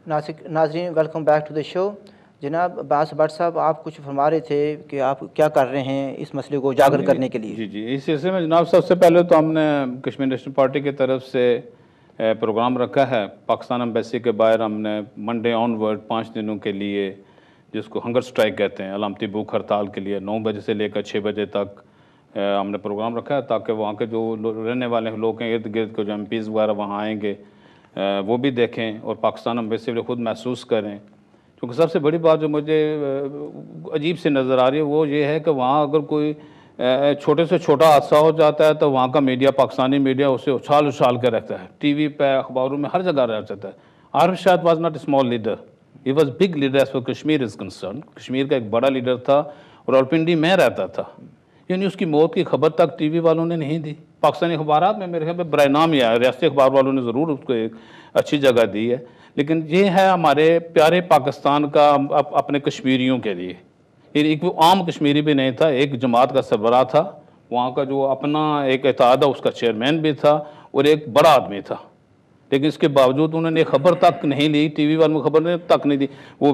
ناظرین welcome back to the شو. جناب عباس but صاحب آپ کچھ فرما رہے تھے کہ آپ کیا کر رہے ہیں اس مسئلے کو اجاگر کرنے کے لیے. جی اس سلسلے میں جناب سب سے پہلے تو ہم نے کشمیر نیشنل پارٹی کی طرف سے پروگرام رکھا ہے پاکستان ایمبیسی کے باہر. ہم نے منڈے آن ورڈ 5 دنوں کے لیے جس کو ہنگر سٹرائک کہتے ہیں علامتی بھوک ہڑتال کے لیے 9 بجے سے لے کر 6 بجے تک ہم نے پروگرام رکھا ہے تاکہ وہاں کے جو رہنے والے لوگ ہیں ارد گرد کے جو ایم پیز وغیرہ وہاں آئیں گے وہ بھی دیکھیں اور پاکستان ایمبیسی خود محسوس کریں. کیونکہ سب سے بڑی بات جو مجھے عجیب سے نظر آ رہی ہے وہ یہ ہے کہ وہاں اگر کوئی چھوٹے سے چھوٹا حادثہ ہو جاتا ہے تو وہاں کا میڈیا پاکستانی میڈیا اسے اچھال کے رکھتا ہے. ٹی وی پہ اخباروں میں ہر جگہ رہ جاتا ہے. عارف شاید was not a small leader, he was big leader as far Kashmir is concern. Kashmir کا ایک بڑا لیڈر تھا اور راولپنڈی میں رہتا تھا. یعنی اس کی موت کی خبر تک ٹی وی والوں نے نہیں دی. پاکستانی اخبارات میں میرے خیال میں برائے نام ہی آیا, ریاستی اخبار والوں نے ضرور اس کو ایک اچھی جگہ دی ہے. لیکن یہ ہے ہمارے پیارے پاکستان کا اپنے کشمیریوں کے لیے. ایک وہ عام کشمیری بھی نہیں تھا, ایک جماعت کا سربراہ تھا, وہاں کا جو اپنا ایک اتحاد ہے اس کا چیئرمین بھی تھا اور ایک بڑا آدمی تھا. لیکن اس کے باوجود انہوں نے خبر تک نہیں لی, ٹی وی والوں کو خبر تک نہیں دی. وہ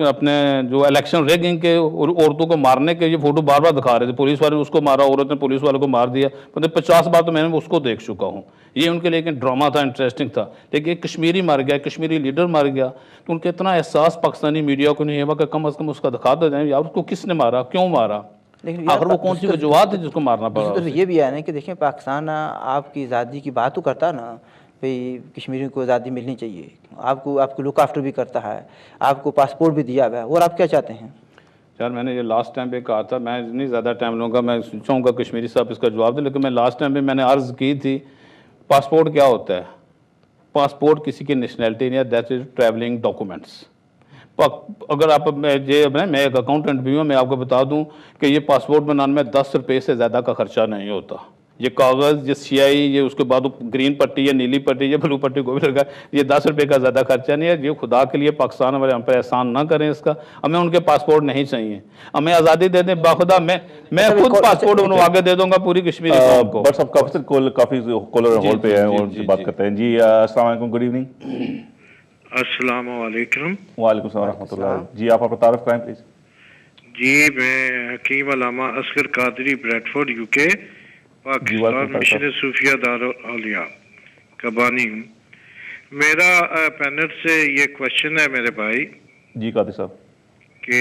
اپنے جو الیکشن ریگنگ کے عورتوں کو مارنے کے یہ فوٹو بار بار دکھا رہے تھے. پولیس والے نے اس کو مارا, عورت نے پولیس والوں کو مار دیا. 50 بار تو میں نے اس کو دیکھ چکا ہوں. یہ ان کے لیے ایک ڈرامہ تھا, انٹرسٹنگ تھا. لیکن ایک کشمیری مار گیا, کشمیری لیڈر مار گیا, تو ان کے اتنا احساس پاکستانی میڈیا کو نہیں ہے کہ کم از کم اس کا دکھاتے جائیں یار اس کو کس نے مارا, کیوں مارا, آخر وہ کون سی وجوہات ہے جس کو مارنا پڑا. یہ بھی ہے نا کہ دیکھیں پاکستان آپ کی آزادی کی بات تو کرتا نا, بھئی کشمیریوں کو آزادی ملنی چاہیے, آپ کو لک آفٹر بھی کرتا ہے, آپ کو پاسپورٹ بھی دیا ہوا ہے, اور آپ کیا چاہتے ہیں؟ یار میں نے یہ لاسٹ ٹائم پہ کہا تھا, میں نہیں زیادہ ٹائم لوں گا, میں چاہوں گا کشمیری صاحب اس کا جواب دیں. لیکن میں لاسٹ ٹائم پہ میں نے عرض کی تھی پاسپورٹ کیا ہوتا ہے. پاسپورٹ کسی کی نیشنلٹی نہیں ہے, دیٹ از ٹریولنگ ڈاکومنٹس. اگر آپ میں ایک اکاؤنٹنٹ بھی ہوں, میں آپ کو بتا دوں کہ یہ پاسپورٹ بنانے میں 10 روپے سے زیادہ کا خرچہ نہیں ہوتا. یہ کاغذ, یہ سیاہی, یہ اس کے بعد گرین پٹی, یہ نیلی پٹی, یہ بلو پٹی کو بھی لگا, یہ 10 روپے کا زیادہ خرچہ نہیں ہے. یہ خدا کے لیے پاکستان والے ہم پر احسان نہ کریں اس کا. ہمیں ان کے پاسپورٹ نہیں چاہیے, ہمیں آزادی دے دیں باخدا. میں خود پاسپورٹ انہوں آگے دے دوں گا پوری کشمیری قوم کو. بٹ صاحب کافی کالر ہول پہ ہیں اور بات کرتے ہیں. جی السلام علیکم, گڈ ایوننگ. السلام علیکم. وعلیکم السلام ورحمۃ اللہ. جی آپ اپنا تعارف کرائیں پلیز. جی میں Hakim Allama Asghar Qadri Bradford U K Pakistan mission صوفیہ داراولیاء کا بانی ہوں. میرا پینل سے یہ کوشچن ہے میرے بھائی. جی قادری صاحب, کہ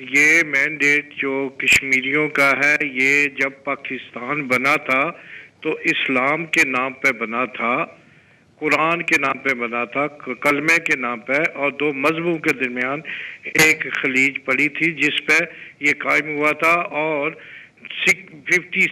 یہ مینڈیٹ جو کشمیریوں کا ہے یہ جب پاکستان بنا تھا تو اسلام کے نام پہ بنا تھا, قرآن کے نام پہ بنا تھا, کلمے کے نام پہ, اور 2 مذہبوں کے درمیان ایک خلیج پڑی تھی جس پہ یہ قائم ہوا تھا. اور 66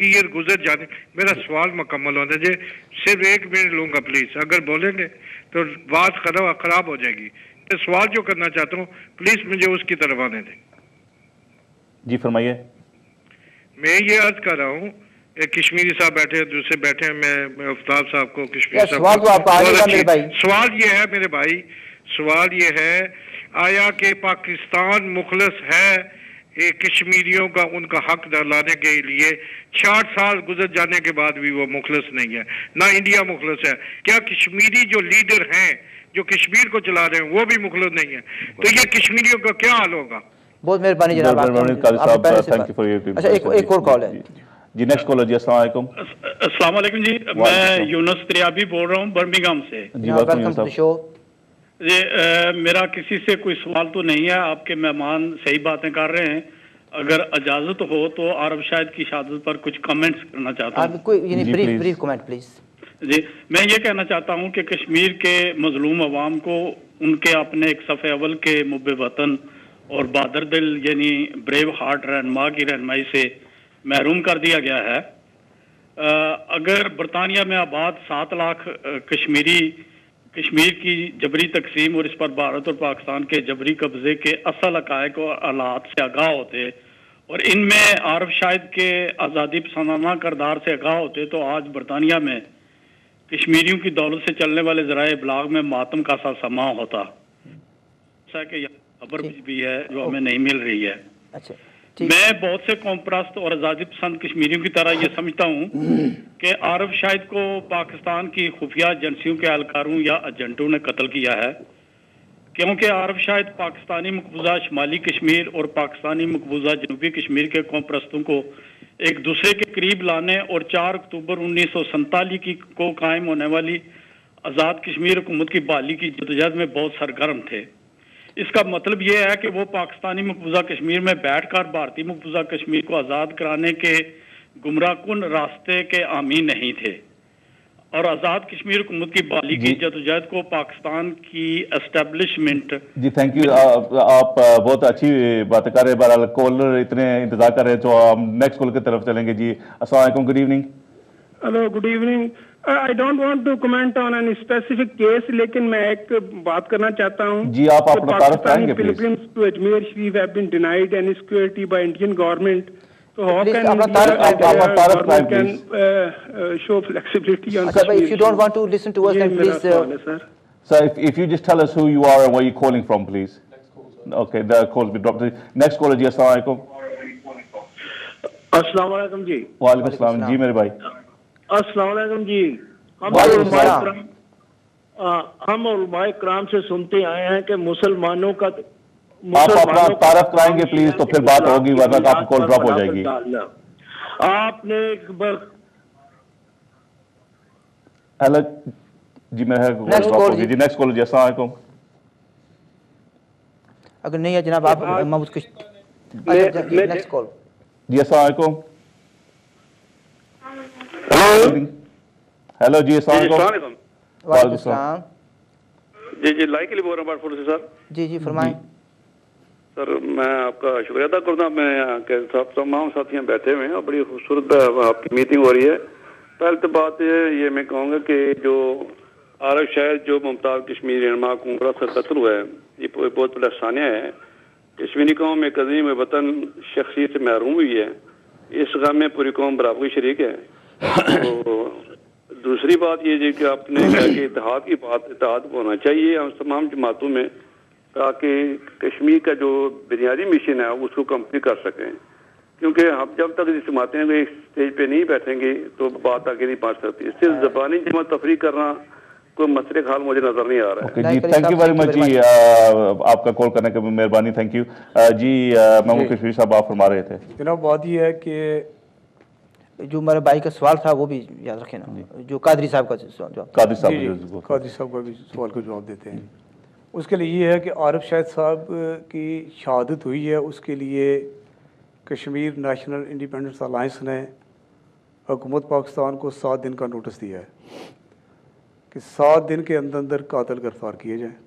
ایئر گزر جانے. میرا سوال مکمل ہونا چاہیے, صرف 1 منٹ لوں گا پلیز. اگر بولیں گے تو بات خراب ہو جائے گی. میں سوال جو کرنا چاہتا ہوں پلیز مجھے اس کی طرف آنے دیں. جی فرمائیے. میں یہ عرض کر رہا ہوں, کشمیری صاحب بیٹھے ہیں, دوسرے بیٹھے ہیں, میں آفتاب صاحب کو کشمیری سوال یہ ہے میرے بھائی, سوال یہ ہے آیا کہ پاکستان مخلص ہے کشمیریوں کا ان کا حق دلانے کے لیے؟ 60 سال گزر جانے کے بعد بھی وہ مخلص نہیں ہے, نہ انڈیا مخلص ہے. کیا کشمیری جو لیڈر ہیں جو کشمیر کو چلا رہے ہیں وہ بھی مخلص نہیں ہے؟ تو یہ کشمیریوں کا کیا حال ہوگا؟ بہت مہربانی جناب. اچھا ایک اور کال ہے. جی نیکسٹ کالر. جی السلام علیکم. السلام علیکم. جی میں یونس تریابی بول رہا ہوں برمنگھم سے. جی ویلکم ٹو دی شو. جی میرا کسی سے کوئی سوال تو نہیں ہے, آپ کے مہمان صحیح باتیں کر رہے ہیں. اگر اجازت ہو تو عرب شاہد کی شہادت پر کچھ کمنٹس کرنا چاہتا ہوں. Brief comment please. جی میں یہ کہنا چاہتا ہوں کہ کشمیر کے مظلوم عوام کو ان کے اپنے ایک صف اول کے محب وطن اور بہادر دل یعنی بریو ہارٹ رہنما کی رہنمائی سے محروم کر دیا گیا ہے. اگر برطانیہ میں آباد 7 لاکھ کشمیر کی جبری تقسیم اور اس پر بھارت اور پاکستان کے جبری قبضے کے اصل حقائق اور حالات سے آگاہ ہوتے اور ان میں عارف شاہد کے آزادی پسندانہ کردار سے آگاہ ہوتے تو آج برطانیہ میں کشمیریوں کی دولت سے چلنے والے ذرائع ابلاغ میں ماتم کا سا سماع ہوتا. ایسا کہ خبر بھی ہے جو ہمیں نہیں مل رہی ہے. اچھا میں بہت سے قوم پرست اور آزادی پسند کشمیریوں کی طرح یہ سمجھتا ہوں کہ عارف شاہد کو پاکستان کی خفیہ ایجنسیوں کے اہلکاروں یا ایجنٹوں نے قتل کیا ہے، کیونکہ عارف شاہد پاکستانی مقبوضہ شمالی کشمیر اور پاکستانی مقبوضہ جنوبی کشمیر کے قوم پرستوں کو ایک دوسرے کے قریب لانے اور 4 اکتوبر 1947 کو قائم ہونے والی آزاد کشمیر حکومت کی بحالی کی جدوجہد میں بہت سرگرم تھے۔ اس کا مطلب یہ ہے کہ وہ پاکستانی مقبوضہ کشمیر میں بیٹھ کر بھارتی مقبوضہ کشمیر کو آزاد کرانے کے گمراہ کن راستے کے حامی نہیں تھے، اور آزاد کشمیر حکومت کی بحالی کی جدوجہد کو پاکستان کی اسٹیبلشمنٹ۔ جی تھینک یو، آپ بہت اچھی باتیں کر رہے ہیں، بہرحال کالر اتنے انتظار کر رہے ہیں تو ہم نیکسٹ کال کی طرف چلیں گے۔ جی السلام علیکم، good evening. Hello, good evening. I don't want to comment on any specific case, لیکن میں ایک بات کرنا چاہتا ہوں۔ جی آپ اپنا تعارف کرائیں گے please? Pilgrims to Ajmer Sharif have been denied any security by Indian government. So how can تعارف can show flexibility on If you don't want to listen to us, then please. Sir, if you just tell us who you are and where you're calling from, please. Okay, the call's been dropped. Next caller, جی السلام علیکم۔ السلام علیکم جی۔ وعلیکم السلام جی میرے بھائی۔ السلام علیکم جی۔ ہم علماء کرام سے سنتے آئے ہیں کہ مسلمانوں کا، آپ اپنا تعارف کرائیں گے پلیز تو پھر بات ہوگی، ورنہ آپ کی کال ڈراپ ہو جائے گی۔ آپ نے ایک بار ہیلو جی، میں جی نیکسٹ کال جی السلام علیکم۔ اگر نہیں ہے جناب آپ محمود نیکسٹ کال۔ جی السلام علیکم۔ ہیلو جی السلام علیکم۔ وعلیکم السلام۔ جی لائک کے لیے بول رہا ہوں بارفور سے سر۔ جی فرمائیں سر، میں آپ کا شکریہ ادا کرتا ہوں، میں تمام ساتھی بیٹھے ہوئے ہیں اور بڑی خوبصورت آپ کی میٹنگ ہو رہی ہے۔ پہلے تو بات یہ میں کہوں گا کہ جو عارف شاہد جو ممتاز کشمیری رہنما کو سے قتل ہوا ہے، یہ بہت بڑا افسانہ ہے۔ کشمیری قوم ایک عظیم وطن شخصیت سے محروم ہوئی ہے، اس غم میں پوری قوم برابری شریک ہے۔ تو دوسری بات یہ کہ آپ نے کہا کہ اتحاد ہونا چاہیے ہم تمام جماعتوں میں، تاکہ کشمیر کا جو بنیادی مشن ہے اس کو کمپلیٹ کر سکیں، کیونکہ ہم جب تک اس جماعتیں ایک اسٹیج پہ نہیں بیٹھیں گے تو بات آگے نہیں پہنچ سکتی۔ اس سے زبانی جمع تفریح کرنا کوئی مسئلے کا حل مجھے نظر نہیں آ رہا ہے۔ جی تھینک یو ویری مچ جی، آپ کا کال کرنے کے مہربانی، تھینک یو جی۔ محمود کشمیری صاحب آپ فرما رہے تھے۔ جناب بات یہ ہے کہ جو ہمارے بھائی کا سوال تھا وہ بھی یاد رکھیں نا، جو قادری صاحب کا جواب، قادری صاحب کا بھی سوال کا جواب دیتے ہیں۔ اس کے لیے یہ ہے کہ عارف شاہد صاحب کی شہادت ہوئی ہے، اس کے لیے کشمیر نیشنل انڈیپینڈنس الائنس نے حکومت پاکستان کو 7 دن کا نوٹس دیا ہے کہ 7 دن کے اندر قاتل گرفتار کیے جائیں۔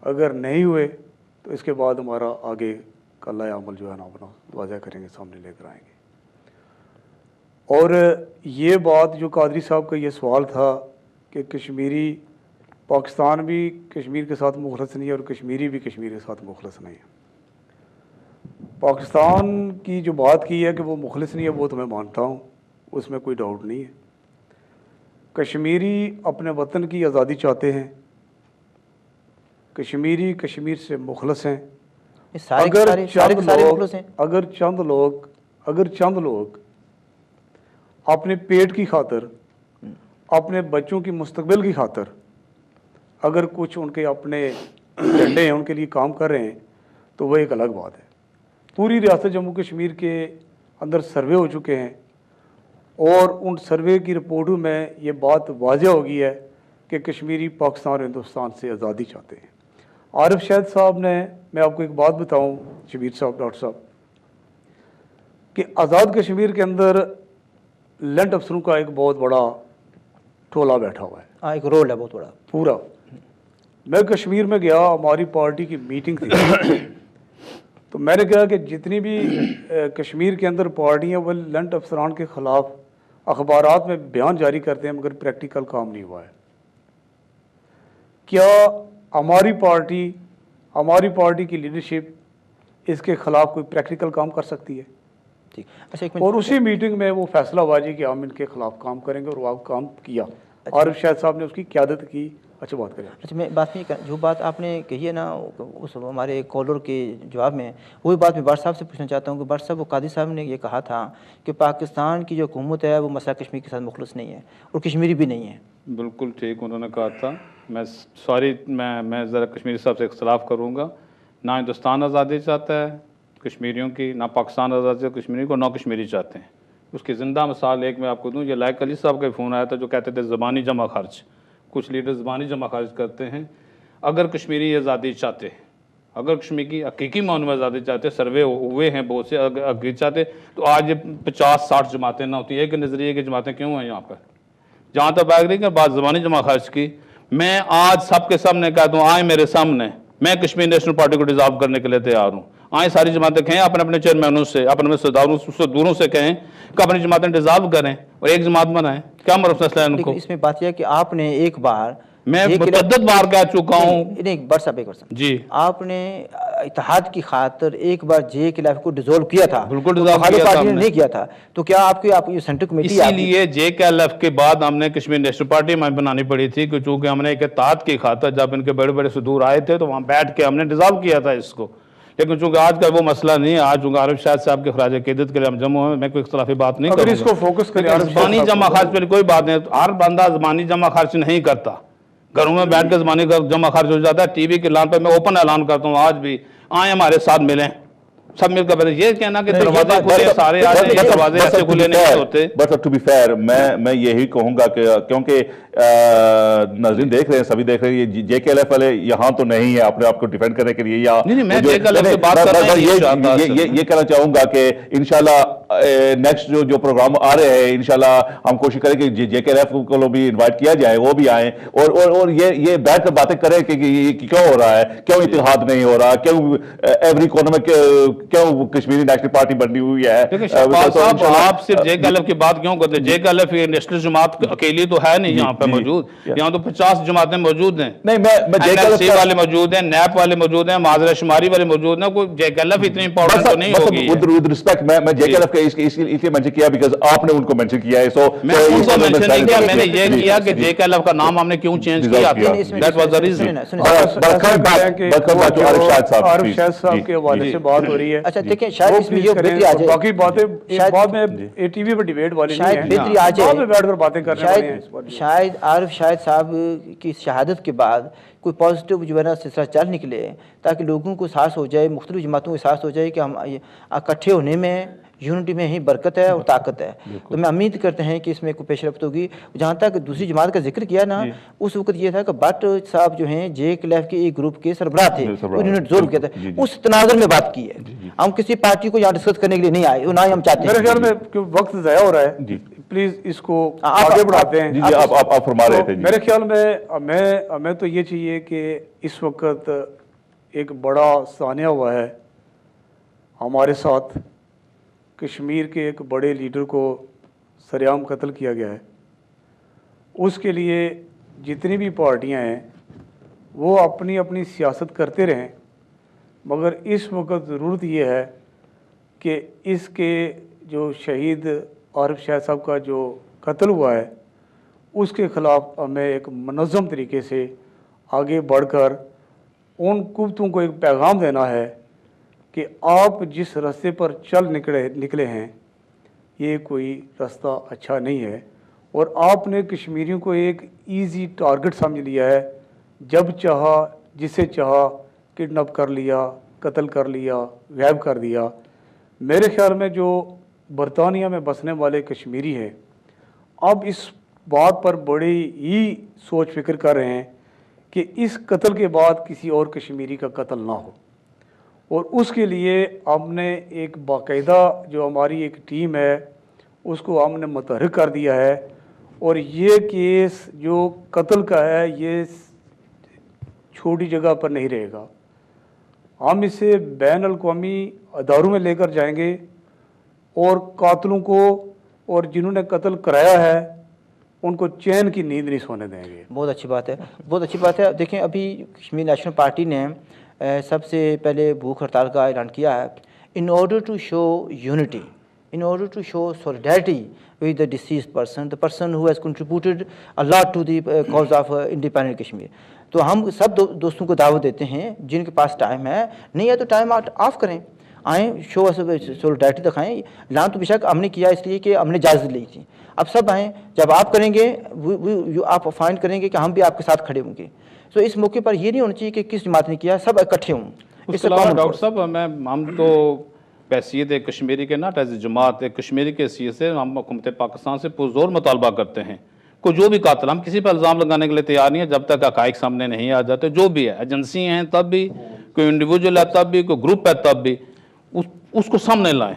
اگر نہیں ہوئے تو اس کے بعد ہمارا آگے کا لائے عمل جو ہے نا اپنا واضح کریں گے، سامنے لے کر آئیں گے۔ اور یہ بات جو قادری صاحب کا یہ سوال تھا کہ کشمیری پاکستان بھی کشمیر کے ساتھ مخلص نہیں ہے اور کشمیری بھی کشمیر کے ساتھ مخلص نہیں ہے۔ پاکستان کی جو بات کی ہے کہ وہ مخلص نہیں ہے، وہ تو میں مانتا ہوں، اس میں کوئی ڈاؤٹ نہیں ہے۔ کشمیری اپنے وطن کی آزادی چاہتے ہیں، کشمیری کشمیر سے مخلص ہیں۔ اگر چند لوگ اپنے پیٹ کی خاطر، اپنے بچوں کی مستقبل کی خاطر اگر کچھ ان کے اپنے ایجنڈے ہیں ان کے لیے کام کر رہے ہیں تو وہ ایک الگ بات ہے۔ پوری ریاست جموں کشمیر کے اندر سروے ہو چکے ہیں اور ان سروے کی رپورٹوں میں یہ بات واضح ہو گئی ہے کہ کشمیری پاکستان اور ہندوستان سے آزادی چاہتے ہیں۔ عارف شاہد صاحب نے، میں آپ کو ایک بات بتاؤں شبیر صاحب، ڈاکٹر صاحب، کہ آزاد کشمیر کے اندر لینڈ افسروں کا ایک بہت بڑا ٹولہ بیٹھا ہوا ہے، ایک رول ہے بہت بڑا پورا۔ میں کشمیر میں گیا، ہماری پارٹی کی میٹنگ تھی، تو میں نے کہا کہ جتنی بھی کشمیر کے اندر پارٹیاں وہ لینڈ افسران کے خلاف اخبارات میں بیان جاری کرتے ہیں مگر پریکٹیکل کام نہیں ہوا ہے۔ کیا ہماری پارٹی کی لیڈرشپ اس کے خلاف کوئی پریکٹیکل کام کر سکتی ہے؟ اور اسی میٹنگ میں وہ فیصلہ ہوا جی کہ ہم ان کے خلاف کام کریں گے، اور وہ کام کیا۔ عارف شاہد صاحب نے اس کی قیادت کی اچھا بات کریں. اچھا میں بات نہیں جو بات آپ نے کہی ہے نا اس ہمارے کالر کے جواب میں, وہی بات میں بٹ صاحب سے پوچھنا چاہتا ہوں کہ بٹ صاحب وہ قاضی صاحب نے یہ کہا تھا کہ پاکستان کی جو حکومت ہے وہ مسئلہ کشمیر کے ساتھ مخلص نہیں ہے اور کشمیری بھی نہیں ہے. بالکل ٹھیک انہوں نے کہا تھا. میں ذرا کشمیری صاحب سے اختلاف کروں گا. نہ ہندوستان آزادی چاہتا ہے کشمیریوں کی, نہ پاکستان آزادی کشمیری کو, نہ کشمیری چاہتے ہیں. اس کی زندہ مثال ایک میں آپ کو دوں. یہ لائق علی صاحب کا فون آیا تھا جو کہتے تھے زبانی جمع خرچ. کچھ لیڈر زبانی جمع خرچ کرتے ہیں. اگر کشمیری آزادی چاہتے, اگر کشمیر کی حقیقی معنی میں آزادی چاہتے, سروے ہوئے ہیں بہت سے, اگر چاہتے تو آج 50-60 جماعتیں نہ ہوتی. ایک نظریے کی جماعتیں کیوں ہیں یہاں پر؟ جہاں تک بات رہی کہ بات زبانی جمع خرچ کی, میں آج سب کے سامنے کہتا ہوں, آئیں میرے سامنے, میں کشمیر نیشنل پارٹی کو ڈیزالو کرنے کے لیے تیار ہوں. آئیں ساری جماعتیں کہیں اپنے اپنے چیئرمینوں سے, اپنے صداروں سے, دوروں سے کہیں کہ اپنی جماعتیں ڈیزالو کریں اور ایک جماعت بنائیں. کیا مسئلہ ہے ان کو؟ اس میں بات یہ ہے کہ آپ نے ایک بار, میں متعدد بار کہہ چکا ہوں. نہیں بٹ صاحب ایک بار جی, آپ نے اتحاد کی خاطر ایک بار جے کے ایف کو ڈیزولو کیا تھا. بالکل ڈیزالو کیا تھا ہم نے. نہیں کیا تھا تو کیا آپ کی سینٹرل کمیٹی, اسی لیے جے کے ایل ایف کے بعد ہم نے کشمیر نیشنل پارٹی ہمیں بنانی پڑی تھی کہ چونکہ ہم نے ایک اتحاد کی خاطر جب ان کے بڑے بڑے صدور آئے تھے تو وہاں بیٹھ کے ہم نے ڈیزالو کیا تھا اس کو. لیکن چونکہ آج کا وہ مسئلہ نہیں ہے, آج چونکہ عارف شاہد صاحب کے خراج عقیدت کے لیے ہم جمع ہوئے, میں کوئی اختلافی بات نہیں کروں گا. اگر اس کو فوکس کریں, زبانی جمع خرچ پہ کوئی بات نہیں. ہر بندہ زبانی جمع خرچ نہیں کرتا, گھروں میں بیٹھ کے زبانی جمع خرچ ہو جاتا ہے. ٹی وی کے اعلان پہ میں اوپن اعلان کرتا ہوں آج بھی, آئیں ہمارے ساتھ ملیں, سب مل کر. یہ کہنا کہ دروازے کھلے سارے آ جائیں, یہ دروازے ایسے کھلے نہیں ہوتے. بٹ ٹو بی فیئر میں یہی کہوں گا کہ کیونکہ ناظرین دیکھ رہے ہیں, سبھی دیکھ رہے ہیں, یہ جے کے ایل ایف والے یہاں تو نہیں ہے اپنے آپ کو ڈیفینڈ کرنے کے لیے. یا میں جے کے ایل ایف سے بات کر رہا ہوں, یہ کہنا چاہوں گا کہ انشاءاللہ نیکسٹ جو پروگرام آ رہے ہیں انشاءاللہ ہم کوشش کریں کہ جے کے ایل ایف کو بھی انوائٹ کیا جائے, وہ بھی آئیں اور یہ بیٹھ کر باتیں کریں کہ یہ کیوں ہو رہا ہے, کیوں اتحاد نہیں ہو رہا, کیوں ایوری کارنر میں کیوں کشمیری نیشنل پارٹی بنی ہوئی ہے. آپ صرف جے کے ایل ایف کی بات کیوں کرتے؟ جے کے ایل ایف نیشنل جماعت اکیلی تو ہے نہیں یہاں پہ موجود, یہاں تو 50 جماعتیں موجود ہیں. NLC والے موجود ہیں, نیپ والے موجود ہیں, معاذرہ شماری والے موجود ہیں. کوئی جے کے ایل ایف اتنی امپورٹنٹ تو نہیں ہوگی. ود رسپیکٹ میں جے کے ایل ایف کا اس لیے منشن کیا بیکاز آپ نے ان کو منشن کیا ہے. سو میں ان کو منشن نہیں کیا, میں نے یہ کیا کہ جے کے ایل ایف کا نام ہم نے کیوں چینج کیا تھا. That was the reason. Arif Shahid Sahab کے حوالے سے بات ہو رہی ہے. اچھا دیکھیں شاید اس میں یہ بہتری آ جائے, باقی باتیں بعد میں ٹی وی پہ ڈیبیٹ والی نہیں ہیں, بہتری آ جائے, بعد میں بیٹھ کر باتیں کرنے والے ہیں. شاید عارف شاہد صاحب کی شہادت کے بعد کوئی پازیٹیو جو ہے نا سلسلہ چل نکلے تاکہ لوگوں کو احساس ہو جائے, مختلف جماعتوں کو احساس ہو جائے کہ ہم اکٹھے ہونے میں, یونٹی میں ہی برکت ہے اور طاقت ہے. تو میں امید کرتے ہیں کہ اس میں کوئی پیش رفت ہوگی. جہاں تک دوسری جماعت کا ذکر کیا نا, اس وقت یہ تھا کہ بٹ صاحب جو ہیں جے کے ایل ایف کے ایک گروپ کے سربراہ تھے, انہوں نے ڈیزولو کیا تھا, اس تناظر میں بات کی ہے. ہم کسی پارٹی کو یہاں ڈسکس کرنے کے لیے نہیں آئے, نہ ہی ہم چاہتے ہیں. میرے خیال میں وقت ضائع ہو رہا ہے, پلیز اس کو آگے بڑھاتے ہیں. آپ فرما رہے تھے. میرے خیال میں ہمیں تو یہ چاہیے کہ اس وقت ایک بڑا سانحہ ہوا ہے ہمارے ساتھ, کشمیر کے ایک بڑے لیڈر کو سریعام قتل کیا گیا ہے. اس کے لیے جتنی بھی پارٹیاں ہیں وہ اپنی اپنی سیاست کرتے رہیں, مگر اس وقت ضرورت یہ ہے کہ اس کے جو شہید عارف شاہد صاحب کا جو قتل ہوا ہے اس کے خلاف ہمیں ایک منظم طریقے سے آگے بڑھ کر ان قوتوں کو ایک پیغام دینا ہے کہ آپ جس راستے پر چل نکلے ہیں یہ کوئی راستہ اچھا نہیں ہے, اور آپ نے کشمیریوں کو ایک ایزی ٹارگٹ سمجھ لیا ہے. جب چاہا جسے چاہا کڈنیپ کر لیا, قتل کر لیا, غائب کر دیا. میرے خیال میں جو برطانیہ میں بسنے والے کشمیری ہیں اب اس بات پر بڑی ہی سوچ فکر کر رہے ہیں کہ اس قتل کے بعد کسی اور کشمیری کا قتل نہ ہو, اور اس کے لیے ہم نے ایک باقاعدہ جو ہماری ایک ٹیم ہے اس کو ہم نے متحرک کر دیا ہے. اور یہ کیس جو قتل کا ہے یہ چھوٹی جگہ پر نہیں رہے گا, ہم اسے بین الاقوامی اداروں میں لے کر جائیں گے اور قاتلوں کو اور جنہوں نے قتل کرایا ہے ان کو چین کی نیند نہیں سونے دیں گے. بہت اچھی بات ہے, بہت اچھی بات ہے. دیکھیں ابھی کشمیر نیشنل پارٹی نے سب سے پہلے بھوک ہڑتال کا اعلان کیا ہے in order to show unity, in order to show solidarity with the deceased person, the person who has contributed a lot to the cause of independent Kashmir. تو ہم سب دوستوں کو دعوت دیتے ہیں جن کے پاس ٹائم ہے, نہیں ہے تو ٹائم آف کریں, آئیں, شو سولیڈیرٹی دکھائیں. اعلان تو بے شک ہم نے کیا اس لیے کہ ہم نے اجازت لی تھی, اب سب آئیں, جب آپ کریں گے آپ فائنڈ کریں گے کہ ہم بھی آپ کے ساتھ کھڑے ہوں گے. تو اس موقع پر یہ نہیں ہونا چاہیے کہ کس جماعت نے کیا, سب اکٹھے ہوں. اس کے علاوہ ڈاکٹر صاحب ہم تو بحیثیت ایک کشمیری کے ناٹ ایز اے جماعت, ایک کشمیری کے حیثیت سے ہم حکومت پاکستان سے پرزور مطالبہ کرتے ہیں کو جو بھی قاتل, ہم کسی پر الزام لگانے کے لیے تیار نہیں ہے جب تک حقائق سامنے نہیں آ جاتے. جو بھی ہے, ایجنسی ہیں تب بھی, کوئی انڈیویجول ہے تب بھی, کوئی گروپ ہے تب بھی, اس کو سامنے لائیں,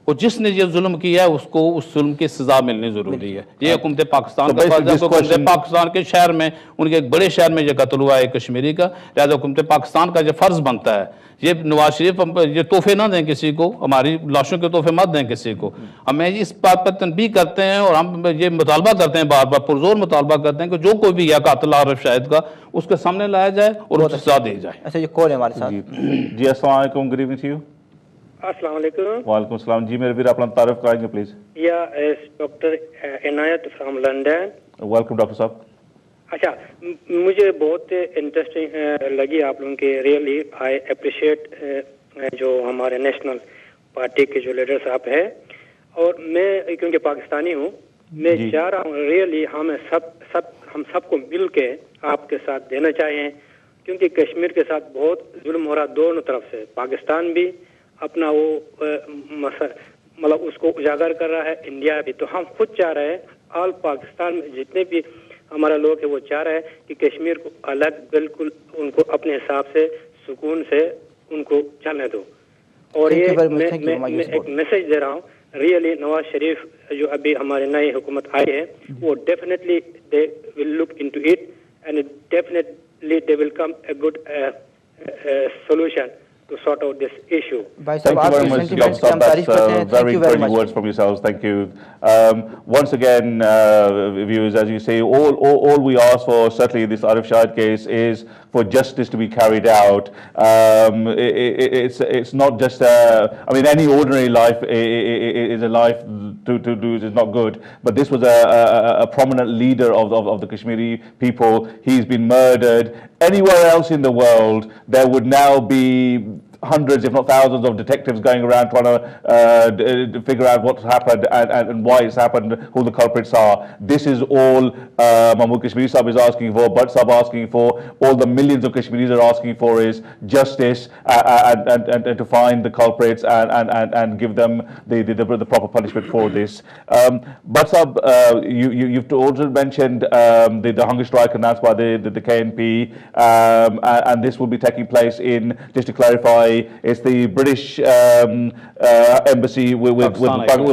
اور جس نے یہ ظلم کیا ہے اس کو اس ظلم کی سزا ملنی ضروری ہے. یہ حکومت پاکستان کا فرض ہے. حکومت پاکستان کے شہر میں, ان کے ایک بڑے شہر میں یہ قتل ہوا ہے کشمیری کا, لہٰذا حکومت پاکستان کا یہ فرض بنتا ہے. یہ نواز شریف یہ تحفے نہ دیں کسی کو, ہماری لاشوں کے تحفے مت دیں کسی کو. ہمیں اس بات پر تنبیہ کرتے ہیں اور ہم یہ مطالبہ کرتے ہیں, بار بار پرزور مطالبہ کرتے ہیں کہ جو کوئی بھی ہے قاتل عارف شاہد کا, اس کے سامنے لایا جائے اور اس کو سزا دی جائے. اچھا, یہ کال ہے ہمارے ساتھ. جی السلام علیکم, گڈ ایوننگ ٹو یو. السلام علیکم. وعلیکم السلام. جی میرے ویر اپنا تعارف کرائیں گے پلیز. یا doctor Inayat from London. Welcome doctor صاحب. اچھا, مجھے بہت انٹرسٹنگ لگی آپ لوگوں کی, ریئلی آئی اپریشیٹ جو ہمارے نیشنل پارٹی کے جو لیڈر صاحب ہیں, اور میں کیونکہ پاکستانی ہوں, میں چاہ رہا ہوں ریئلی ہم سب کو مل کے آپ کے ساتھ دینا چاہیے, کیونکہ کشمیر کے ساتھ بہت ظلم ہو رہا دونوں طرف سے. پاکستان بھی اپنا وہ مطلب اس کو اجاگر کر رہا ہے, انڈیا بھی. تو ہم خود چاہ رہے ہیں, آل پاکستان میں جتنے بھی ہمارا لوگ ہیں وہ چاہ رہے ہیں کہ کشمیر کو الگ بالکل ان کو اپنے حساب سے سکون سے ان کو چلنے دو. اور یہ میں ایک میسج دے رہا ہوں, ریئلی نواز شریف جو ابھی ہمارے نئی حکومت آئی ہے, وہ definitely they will look into it and definitely they will come a good solution to sort out this issue. Thank you very much, Dr. That's very encouraging words from yourselves. Thank you. Once again, viewers, as you say, all we ask for, certainly in this Arif Shahid case, is for justice to be carried out. It's not just, I mean, any ordinary life is a life to do is not good, but this was a prominent leader of the Kashmiri people. He's been murdered. Anywhere else in the world, there would now be hundreds, if not thousands, of detectives going around trying to figure out what's happened and why it's happened, who the culprits are. This is all Mahmood Kashmiri Sahib is asking for, Butt Sahib asking for, all the millions of Kashmiris are asking for is justice and to find the culprits and give them the proper punishment for this. Butt Sahib, you've also mentioned the hunger strike announced by the KNP, and this will be taking place in, just to clarify, it's the British embassy with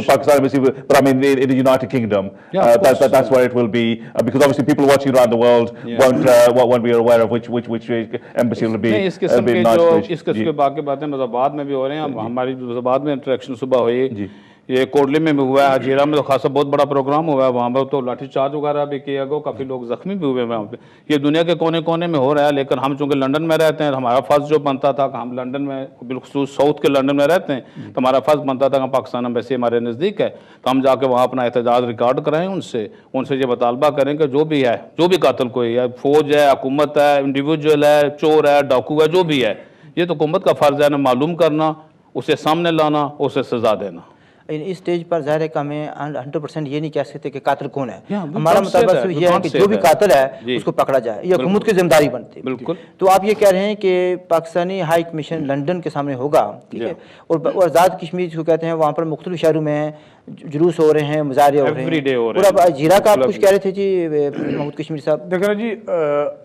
Pakistan embassy, but I mean in the United Kingdom. That's where it will be, because obviously people watching around the world won't be aware of which embassy will be. اس قسم کے جو اس قسم کے باقی باتیں مذہبات میں بھی ہو رہے ہیں. ہماری مذہبات میں انٹریکشن صبح ہوئی, یہ کوٹلی میں بھی ہوا ہے, ہجیرہ میں تو خاصا بہت بڑا پروگرام ہوا ہے, وہاں پر تو لاٹھی چارج وغیرہ بھی کیا گیا, کافی لوگ زخمی بھی ہوئے وہاں پہ. یہ دنیا کے کونے کونے میں ہو رہا ہے, لیکن ہم چونکہ لنڈن میں رہتے ہیں, ہمارا فرض جو بنتا تھا کہ ہم لنڈن میں بالخصوص ساؤتھ کے لنڈن میں رہتے ہیں, تو ہمارا فرض بنتا تھا کہ پاکستان ایمبیسی ہمارے نزدیک ہے, تو ہم جا کے وہاں اپنا احتجاج ریکارڈ کرائیں, ان سے یہ مطالبہ کریں کہ جو بھی ہے, جو بھی قاتل کوئی ہے, فوج ہے, حکومت ہے, انڈیویجول ہے, چور ہے, ڈاکو ہے, جو بھی ہے, یہ تو حکومت کا فرض ہے نا معلوم کرنا, اسے سامنے لانا, اسے سزا دینا. اس سٹیج پر ظاہر ہے کہ ہمیں 100% یہ نہیں کہہ سکتے کہ قاتل کون ہے. ہمارا مطالبہ صرف یہ ہے کہ جو بھی قاتل ہے اس کو پکڑا جائے, یہ حکومت کی ذمہ داری بنتی ہے. بالکل. تو آپ یہ کہہ رہے ہیں کہ پاکستانی ہائی کمیشن لنڈن کے سامنے ہوگا, ٹھیک ہے, اور آزاد کشمیر جو کہتے ہیں وہاں پر مختلف شہروں میں جلوس ہو رہے ہیں, مظاہرے ہو رہے ہیں, اور اب اجیرہ کا آپ کچھ کہہ رہے تھے جی محمود کشمیری صاحب. دیکھیں جی,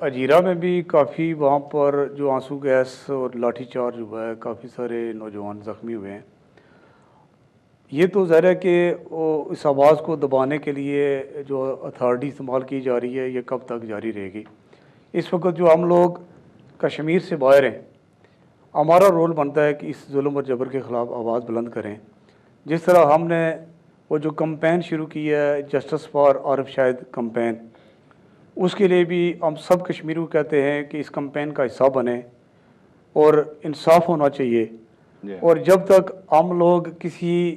اجیرہ میں بھی کافی وہاں پر جو آنسو گیس اور لاٹھی چارج ہوا ہے, کافی سارے نوجوان زخمی ہوئے ہیں. یہ تو ظاہر ہے کہ اس آواز کو دبانے کے لیے جو اتھارٹی استعمال کی جا رہی ہے, یہ کب تک جاری رہے گی. اس وقت جو ہم لوگ کشمیر سے باہر ہیں, ہمارا رول بنتا ہے کہ اس ظلم اور جبر کے خلاف آواز بلند کریں. جس طرح ہم نے وہ جو کمپین شروع کی ہے, justice for Arif Shahid campaign, اس کے لیے بھی ہم سب کشمیری کو کہتے ہیں کہ اس کمپین کا حصہ بنیں اور انصاف ہونا چاہیے. اور جب تک ہم لوگ کسی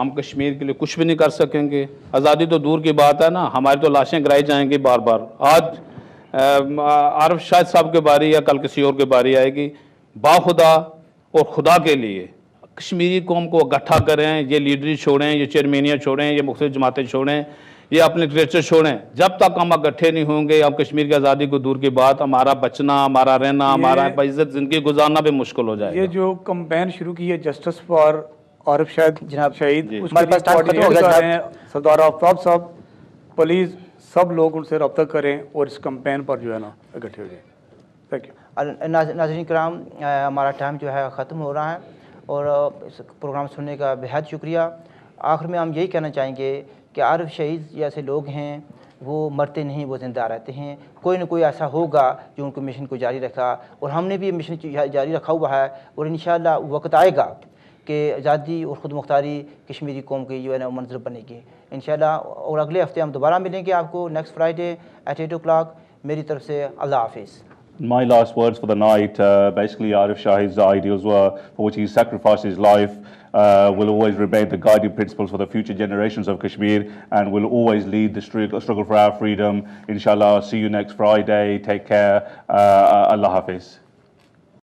ہم کشمیر کے لیے کچھ بھی نہیں کر سکیں گے. آزادی تو دور کی بات ہے نا, ہماری تو لاشیں گرائی جائیں گی بار بار. آج عارف شاہد صاحب کی باری یا کل کسی اور کی باری آئے گی. باخدا اور خدا کے لیے کشمیری قوم کو اکٹھا کریں, یہ لیڈری چھوڑیں, یہ چیئرمینیاں چھوڑیں, یہ مختلف جماعتیں چھوڑیں, یہ اپنے ٹریچر چھوڑیں. جب تک ہم اکٹھے نہیں ہوں گے, ہم کشمیر کی آزادی کو دور کی بات, ہمارا بچنا, ہمارا رہنا, ہمارا بعزت زندگی گزارنا بھی مشکل ہو جائے گا. یہ جو کمپین شروع کی ہے جسٹس فار عارف شاہد جناب شہید, جی. اس کے لیے کر رہے ہیں سردار آفتاب صاحب. پلیز سب لوگ ان سے رابطہ کریں اور اس کمپین پر جو ہے نا اکٹھے ہو جائیں. Thank you. ناظرین کرام, ہمارا ٹائم جو ہے ختم ہو رہا ہے اور اس پروگرام سننے کا بہت شکریہ. آخر میں ہم یہی کہنا چاہیں گے کہ عارف شہید جیسے لوگ ہیں وہ مرتے نہیں, وہ زندہ رہتے ہیں. کوئی نہ کوئی ایسا ہوگا جو ان کو مشن کو جاری رکھا, اور ہم نے بھی یہ مشن جاری رکھا ہوا ہے. اور انشاءاللہ وقت آئے گا کہ آزادی اور خود مختاری کشمیری قوم کی جو ہے نا منظر بنے گی انشاءاللہ. اور اگلے ہفتے ہم دوبارہ ملیں گے آپ کو نیکسٹ فرائیڈے ایٹ 8 o'clock. میری طرف سے اللہ حافظ. My last words for the night, basically Arif Shahid's ideals were, for which he sacrificed his life, will always remain the guiding principles for the future generations of Kashmir, and will always lead the struggle for our freedom. Inshallah, see you next Friday. Take care. Allah Hafiz.